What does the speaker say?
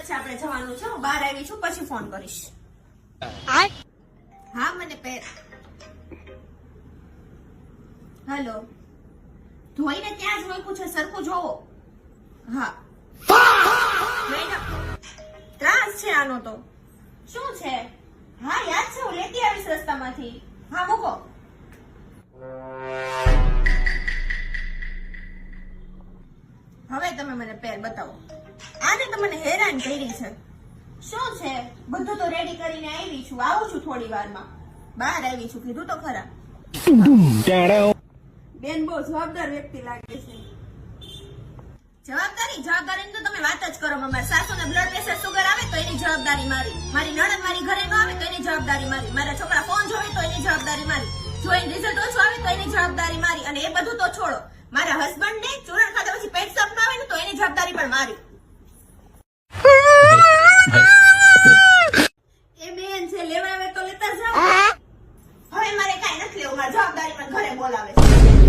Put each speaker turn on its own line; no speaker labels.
છે આપણે જવાનું છે. હું બહાર આવી છું, પછી ફોન કરીશ. હા મને પહેર. હેલો, ધોઈને ત્યાં જ મૂક્યું છે, સરખું જોવો. હા ત્રાસ છે આનો તો. શું છે? હા યાદ છે, હું લેતી આવીશ રસ્તામાંથી. હા મૂકો. હવે તમે મને પેર બતાવો. આને તો મને હેરાન કરી છે. શું છે? બધું તો રેડી કરીને આવી છું, આવું છું થોડી વારમાં. બહાર આવી છું, કીધું તો ખરા. બેન બહુ જવાબદાર વ્યક્તિ લાગે છે. જવાબદારી તો તમે વાત જ કરો. મારા સાસુને બ્લડ પ્રેશર સુગર આવે તો એની જવાબદારી મારી. મારી નણંદ મારી ઘરે ન આવે તો એની જવાબદારી મારી. મારા છોકરા ફોન જોવે તો એની જવાબદારી મારી. જો એનું રિઝલ્ટ ઓછું આવે તો એની જવાબદારી મારી. અને એ બધું તો છોડો, મારા હસબન્ડ ને ચૂરણ ખાધા પછી પેટ સાફ ના આવે ને તો એની જવાબદારી પણ મારી. એ બેન છે, લેવા આવે તો લેતા જાઓ. હવે મારે કાંઈ નથી લેવું, મારી જવાબદારી પણ ઘરે બોલાવે છે.